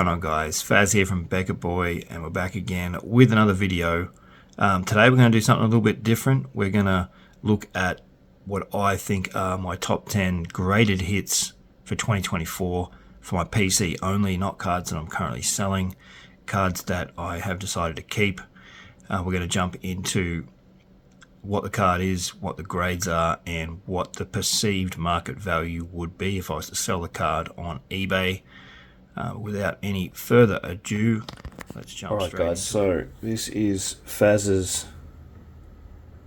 going on, guys? Faz here from Beckett Boy, and we're back again with another video. Today we're going to do something a little bit different. We're going to look at what I think are my top 10 graded hits for 2024 for my PC only, not cards that I'm currently selling, cards that I have decided to keep. We're going to jump into what the card is, what the grades are, and what the perceived market value would be if I was to sell the card on eBay. Without any further ado, let's jump straight in. Alright guys, so this is Faz's,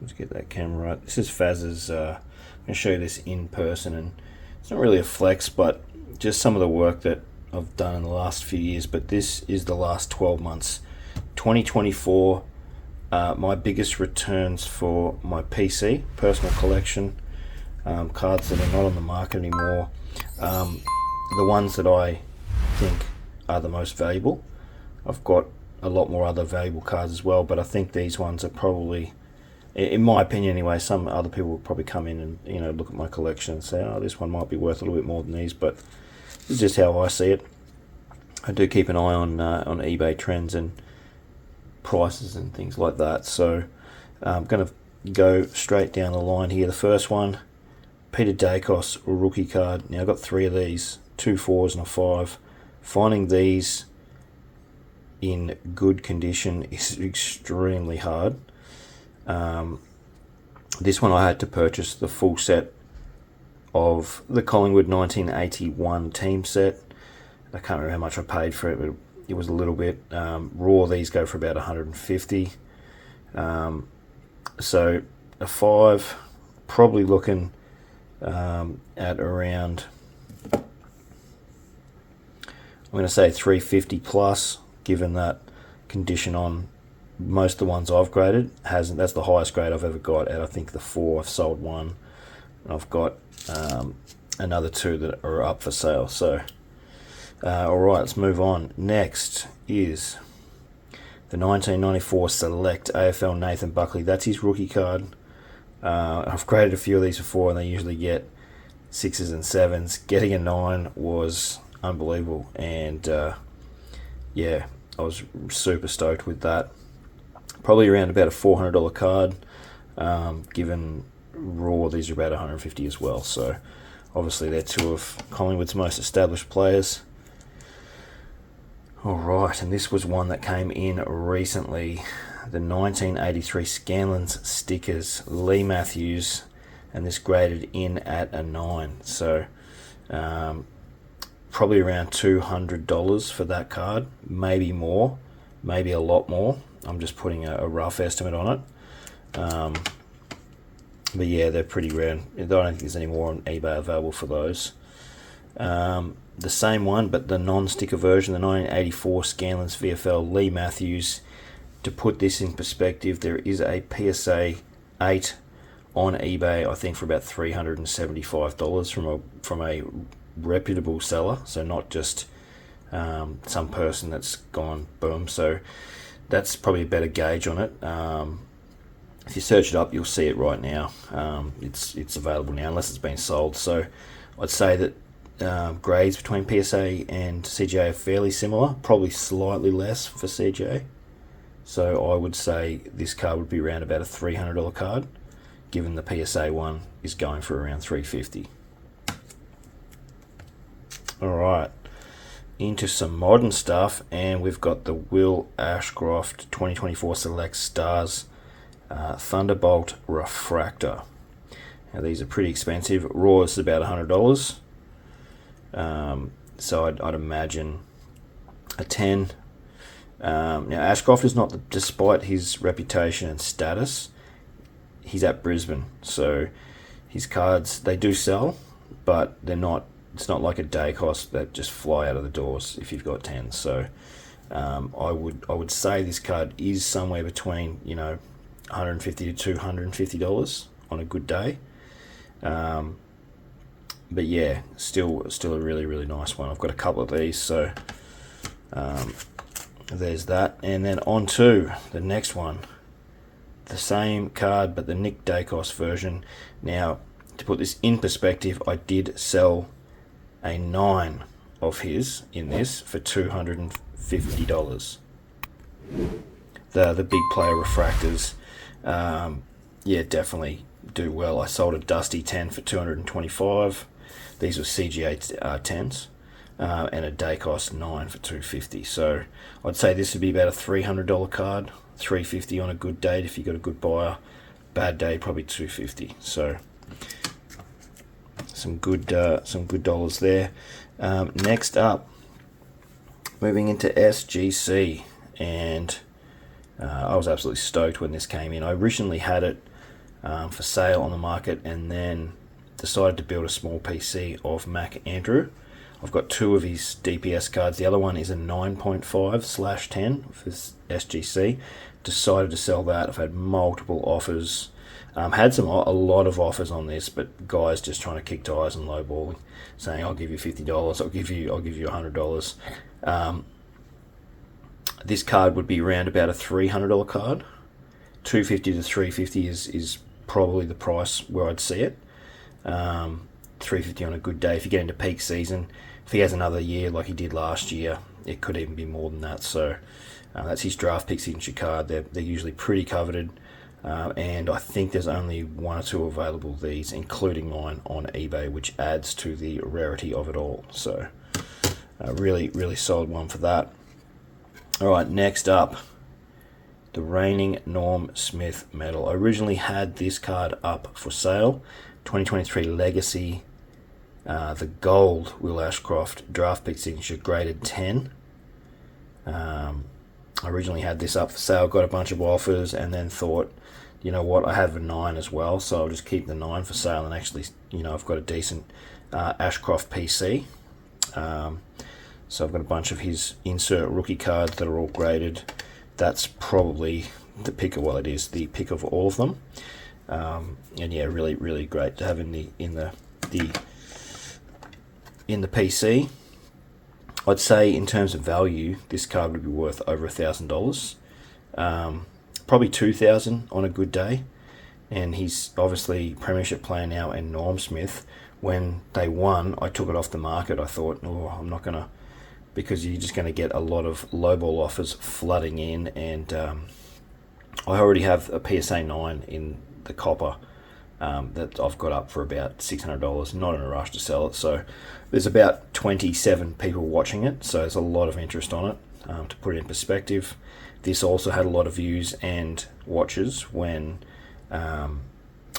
let's get that camera right, this is Faz's, I'm going to show you this in person, and it's not really a flex, but just some of the work that I've done in the last few years, but this is the last 12 months. 2024, my biggest returns for my PC, personal collection, cards that are not on the market anymore, the ones that I think are the most valuable. I've got a lot more other valuable cards as well, but I think these ones are probably, in my opinion anyway, some other people will probably come in and look at my collection and say, oh, this one might be worth a little bit more than these, but this is just how I see it. I do keep an eye on eBay trends and prices and things like that, so I'm going to go straight down the line here. The first one, Peter Dacos rookie card. Now I've got 3 of these, 2 4s and a 5. Finding these in good condition is extremely hard. This one I had to purchase the full set of the Collingwood 1981 team set. I can't remember how much I paid for it, but it was a little bit. Raw, these go for about 150. So a 5, probably looking at around, I'm going to say 350 plus, given that condition on most of the ones I've graded hasn't. That's the highest grade I've ever got. And I think the 4, I've sold 1, and I've got another 2 that are up for sale. So alright, let's move on. Next is the 1994 Select AFL Nathan Buckley. That's his rookie card. I've graded a few of these before, and they usually get 6s and 7s. Getting a 9 was unbelievable, and yeah, I was super stoked with that. Probably around about a $400 card, given raw these are about 150 as well, so obviously they're 2 of Collingwood's most established players. Alright, and this was one that came in recently, the 1983 Scanlon's stickers, Lee Matthews, and this graded in at a 9, so probably around $200 for that card, maybe more, maybe a lot more. I'm just putting a rough estimate on it. But yeah, they're pretty rare. I don't think there's any more on eBay available for those. The same one, but the non-sticker version, the 1984 Scanlon's VFL Lee Matthews. To put this in perspective, there is a PSA 8 on eBay, I think for about $375 from a reputable seller, so not just some person that's gone boom. So that's probably a better gauge on it. If you search it up, you'll see it right now. It's available now, unless it's been sold. So I'd say that grades between PSA and CGA are fairly similar, probably slightly less for CGA. So I would say this card would be around about a $300 card, given the PSA one is going for around $350. Alright, into some modern stuff, and we've got the Will Ashcroft 2024 Select Stars Thunderbolt Refractor. Now these are pretty expensive. Raw is about $100, so I'd imagine a 10. Now Ashcroft is not, despite his reputation and status, he's at Brisbane, so his cards, they do sell, but they're not. It's not like a Dacos that just fly out of the doors if you've got 10. So I would say this card is somewhere between $150 to $250 on a good day. But yeah, still a really, really nice one. I've got a couple of these, so there's that. And then on to the next one, the same card but the Nick Dacos version. Now, to put this in perspective, I did sell a 9 of his in this for $250. The big player refractors, yeah, definitely do well. I sold a Dusty 10 for $225. These were CGA 10s, and a Dacos 9 for $250. So I'd say this would be about a $300 card, $350 on a good date if you got a good buyer. Bad day, probably $250. So some good dollars there. Next up, moving into SGC, and I was absolutely stoked when this came in. I originally had it for sale on the market, and then decided to build a small PC of Mac Andrew. I've got two of his DPS cards. The other one is a 9.5/10 for SGC. Decided to sell that. I've had multiple offers. Had a lot of offers on this, but guys just trying to kick tires and lowballing, saying I'll give you $50, I'll give you $100. This card would be around about a $300 card. $250 to $350 is probably the price where I'd see it. $350 on a good day. If you get into peak season, if he has another year like he did last year, it could even be more than that. So that's his draft pick signature card. They're usually pretty coveted, and I think there's only one or two available of these, including mine on eBay, which adds to the rarity of it all. So really solid one for that. All right, next up, the reigning Norm Smith medal. I originally had this card up for sale. 2023 Legacy, the gold Will Ashcroft draft pick signature, graded 10. I originally had this up for sale, got a bunch of offers, and then thought, you know what, I have a 9 as well, so I'll just keep the 9 for sale, and actually, I've got a decent Ashcroft PC. So I've got a bunch of his insert rookie cards that are all graded. That's probably the pick of, well, it is the pick of all of them. And yeah, really great to have in the PC. I'd say in terms of value, this card would be worth over $1,000, probably $2,000 on a good day. And he's obviously Premiership player now, and Norm Smith. When they won, I took it off the market. I thought, I'm not gonna, because you're just going to get a lot of lowball offers flooding in, and I already have a PSA 9 in the copper that I've got up for about $600. Not in a rush to sell it, so there's about 27 people watching it, so there's a lot of interest on it. To put it in perspective, this also had a lot of views and watches when I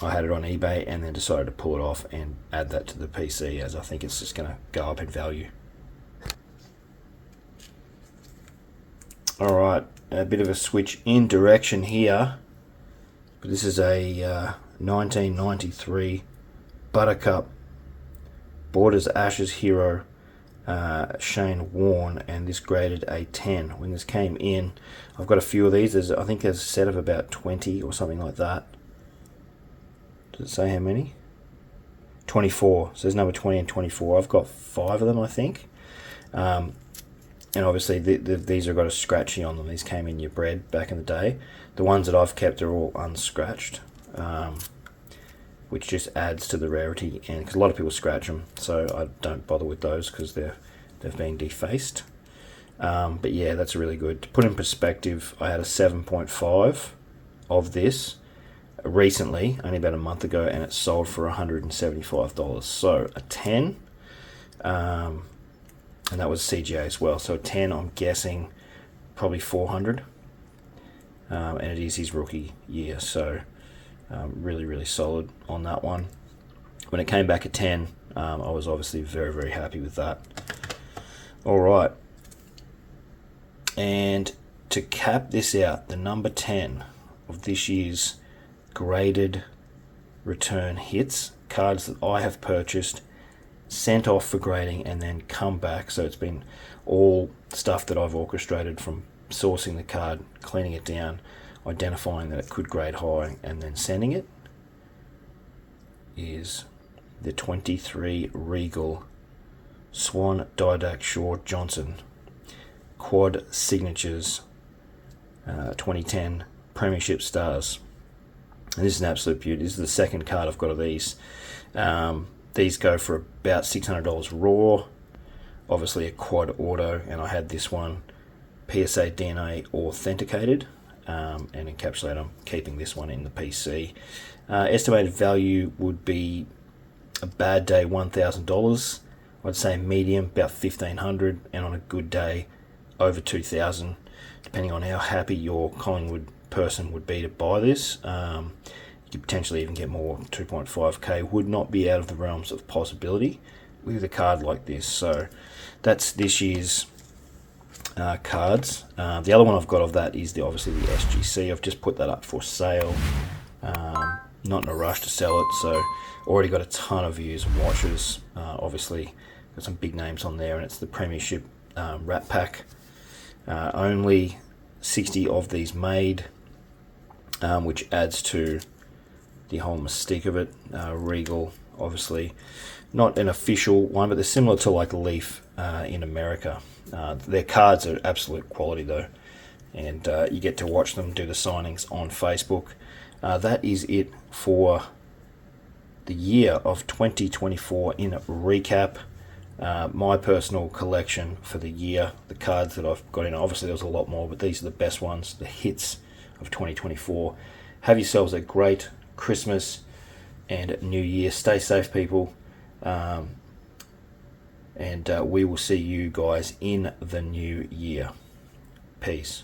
had it on eBay, and then decided to pull it off and add that to the PC, as I think it's just going to go up in value. Alright, a bit of a switch in direction here. But this is a 1993 Buttercup Borders Ashes Hero Shane Warne, and this graded a 10. When this came in, I've got a few of these. I think there's a set of about 20 or something like that. Does it say how many? 24. So there's number 20 and 24. I've got 5 of them, I think. And obviously these have got a scratchy on them. These came in your bread back in the day. The ones that I've kept are all unscratched, which just adds to the rarity. And because a lot of people scratch them, so I don't bother with those because they've been defaced. But yeah, that's really good. To put in perspective, I had a 7.5 of this recently, only about a month ago, and it sold for $175. So a 10. And that was CGA as well. So 10, I'm guessing, probably 400. And it is his rookie year, so really solid on that one. When it came back at 10, I was obviously very happy with that. All right. And to cap this out, the number 10 of this year's graded return hits, cards that I have purchased, sent off for grading, and then come back. So it's been all stuff that I've orchestrated, from sourcing the card, cleaning it down, identifying that it could grade high, and then sending it, is the 23 Regal Swan Didac Shaw Johnson Quad Signatures 2010 Premiership Stars. And this is an absolute beauty. This is the second card I've got of these. These go for about $600 raw. obviously a quad auto, and I had this one PSA DNA authenticated and encapsulated. I'm keeping this one in the PC. Estimated value would be a bad day $1,000. I'd say medium about $1,500, and on a good day over $2,000, depending on how happy your Collingwood person would be to buy this. You could potentially even get more. 2.5k would not be out of the realms of possibility with a card like this. So that's this year's cards. The other one I've got of that is obviously the SGC. I've just put that up for sale. Not in a rush to sell it, so already got a ton of views and watches. Obviously got some big names on there, and it's the Premiership wrap pack. Only 60 of these made, which adds to the whole mystique of it. Regal, obviously not an official one, but they're similar to like Leaf in America. Their cards are absolute quality though, and you get to watch them do the signings on Facebook. That is it for the year of 2024 in recap. My personal collection for the year, the cards that I've got in. Obviously there was a lot more, but these are the best ones, the hits of 2024. Have yourselves a great Christmas and New Year. Stay safe, people, and we will see you guys in the new year. Peace.